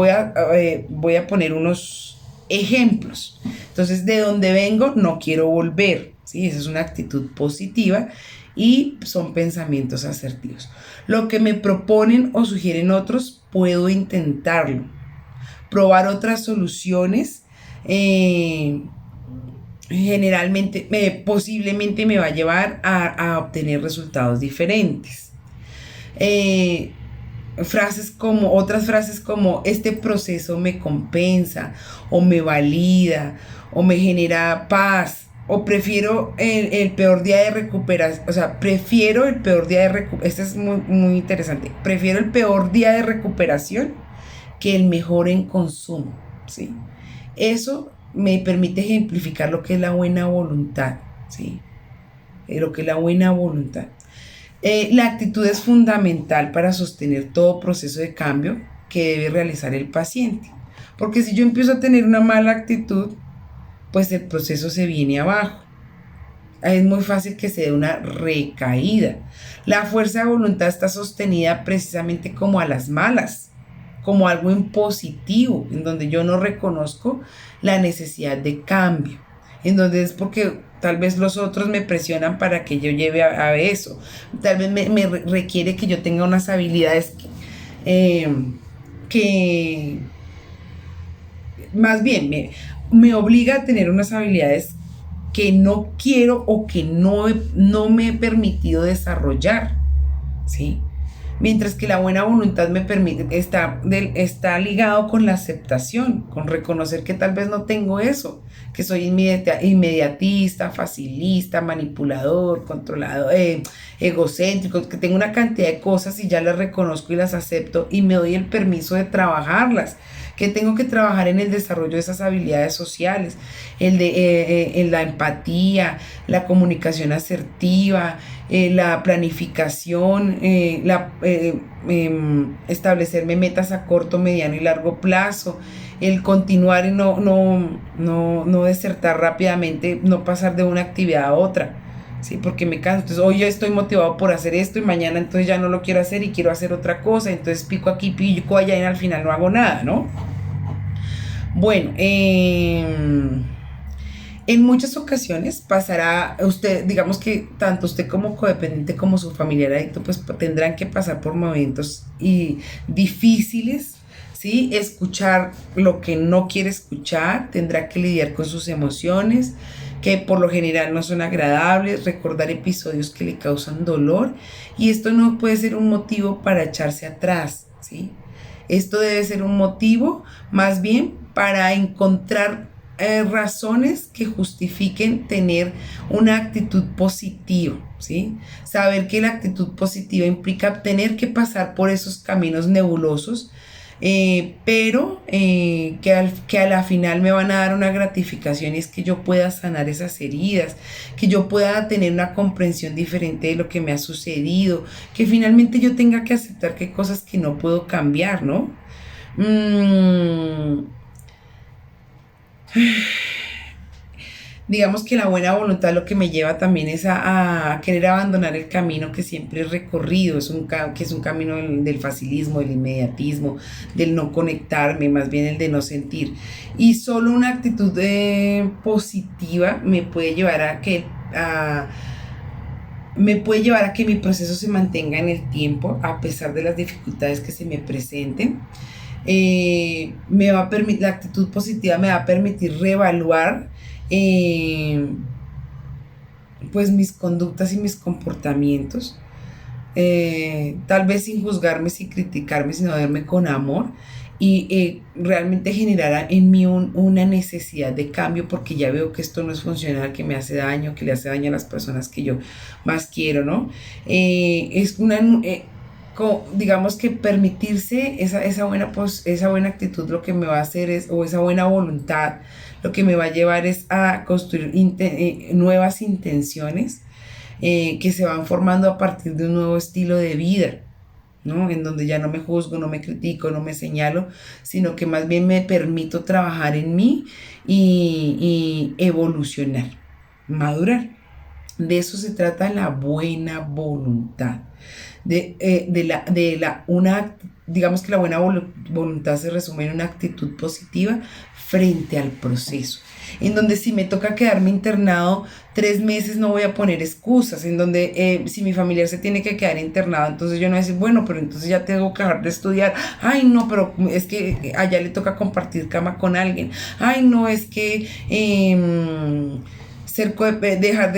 voy a poner unos ejemplos. Entonces, de donde vengo no quiero volver, ¿sí? Esa es una actitud positiva y son pensamientos asertivos. Lo que me proponen o sugieren otros, puedo intentarlo. Probar otras soluciones generalmente, posiblemente me va a llevar a obtener resultados diferentes. Otras frases como este proceso me compensa, o me valida, o me genera paz, o prefiero el peor día de recuperación, o sea, prefiero el peor día de recuperación, esto es muy, muy interesante, prefiero el peor día de recuperación que el mejor en consumo, ¿sí? Eso me permite ejemplificar lo que es la buena voluntad, ¿sí? Lo que es la buena voluntad. La actitud es fundamental para sostener todo proceso de cambio que debe realizar el paciente. Porque si yo empiezo a tener una mala actitud, pues el proceso se viene abajo. Es muy fácil que se dé una recaída. La fuerza de voluntad está sostenida precisamente como a las malas, como algo impositivo, en donde yo no reconozco la necesidad de cambio, en donde es porque tal vez los otros me presionan para que yo lleve a eso, tal vez me requiere que yo tenga unas habilidades que más bien me obliga a tener unas habilidades que no quiero o que no me he permitido desarrollar, ¿sí? Mientras que la buena voluntad me permite, está ligado con la aceptación, con reconocer que tal vez no tengo eso, que soy inmediatista, facilista, manipulador, controlador, egocéntrico, que tengo una cantidad de cosas y ya las reconozco y las acepto y me doy el permiso de trabajarlas, que tengo que trabajar en el desarrollo de esas habilidades sociales, en la empatía, la comunicación asertiva, la planificación, establecerme metas a corto, mediano y largo plazo, el continuar y no desertar rápidamente, no pasar de una actividad a otra. Sí, porque me canso. Entonces, hoy yo estoy motivado por hacer esto y mañana entonces ya no lo quiero hacer y quiero hacer otra cosa. Entonces pico aquí, pico allá y al final no hago nada, ¿no? Bueno, en muchas ocasiones pasará usted, digamos que tanto usted como codependiente como su familiar adicto, pues tendrán que pasar por momentos difíciles, ¿sí? Escuchar lo que no quiere escuchar, tendrá que lidiar con sus emociones, que por lo general no son agradables, recordar episodios que le causan dolor, y esto no puede ser un motivo para echarse atrás, ¿sí? Esto debe ser un motivo más bien para encontrar razones que justifiquen tener una actitud positiva, ¿sí? Saber que la actitud positiva implica tener que pasar por esos caminos nebulosos, pero que a la final me van a dar una gratificación y es que yo pueda sanar esas heridas, que yo pueda tener una comprensión diferente de lo que me ha sucedido, que finalmente yo tenga que aceptar que hay cosas que no puedo cambiar, ¿no? Mm, digamos que la buena voluntad lo que me lleva también es a querer abandonar el camino que siempre he recorrido, que es un camino del facilismo, del inmediatismo, del no conectarme, más bien el de no sentir. Y solo una actitud positiva me puede llevar a que mi proceso se mantenga en el tiempo a pesar de las dificultades que se me presenten. La actitud positiva me va a permitir reevaluar eh, pues mis conductas y mis comportamientos, tal vez sin juzgarme, sin criticarme, sino verme con amor y realmente generar en mí una necesidad de cambio porque ya veo que esto no es funcional, que me hace daño, que le hace daño a las personas que yo más quiero, ¿no? Es una... digamos que permitirse esa buena actitud lo que me va a hacer o esa buena voluntad, lo que me va a llevar es a construir nuevas intenciones que se van formando a partir de un nuevo estilo de vida, ¿no? En donde ya no me juzgo, no me critico, no me señalo, sino que más bien me permito trabajar en mí y evolucionar, madurar. De eso se trata la buena voluntad. Digamos que la buena voluntad se resume en una actitud positiva frente al proceso. En donde si me toca quedarme internado 3 meses no voy a poner excusas. En donde si mi familiar se tiene que quedar internado, entonces yo no voy a decir, bueno, pero entonces ya tengo que dejar de estudiar. Ay, no, pero es que allá le toca compartir cama con alguien. Ay, no, es que... dejar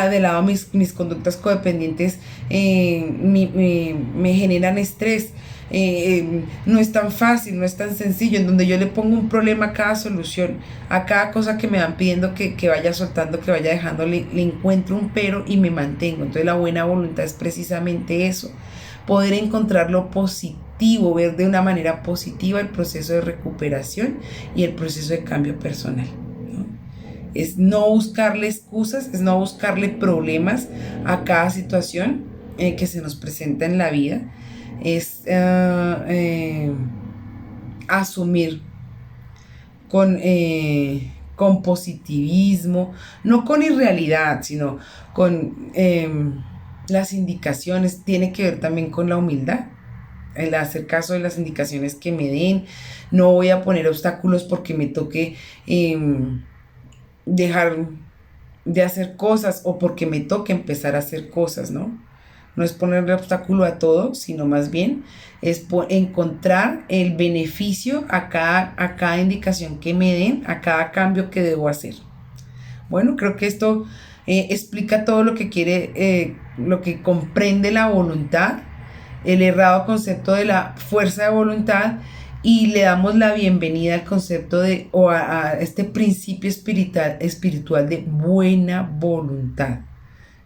de lado mis conductas codependientes me generan estrés. No es tan fácil, no es tan sencillo, en donde yo le pongo un problema a cada solución, a cada cosa que me van pidiendo que vaya soltando, que vaya dejando, le encuentro un pero y me mantengo. Entonces la buena voluntad es precisamente eso, poder encontrar lo positivo, ver de una manera positiva el proceso de recuperación y el proceso de cambio personal. Es no buscarle excusas, es no buscarle problemas a cada situación que se nos presenta en la vida, es asumir con positivismo, no con irrealidad, sino con las indicaciones, tiene que ver también con la humildad, el hacer caso de las indicaciones que me den, no voy a poner obstáculos porque me toque dejar de hacer cosas o porque me toque empezar a hacer cosas, ¿no? no es ponerle obstáculo a todo, sino más bien es encontrar el beneficio a cada indicación que me den, a cada cambio que debo hacer. Bueno, creo que esto explica todo lo que quiere, lo que comprende la voluntad, el errado concepto de la fuerza de voluntad, y le damos la bienvenida al concepto a este principio espiritual de buena voluntad,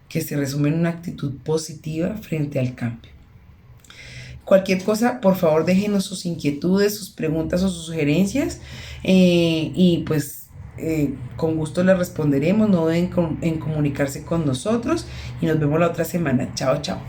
que se resume en una actitud positiva frente al cambio. Cualquier cosa, por favor, déjenos sus inquietudes, sus preguntas o sus sugerencias, y pues con gusto les responderemos. No duden en comunicarse con nosotros y nos vemos la otra semana. Chao, chao.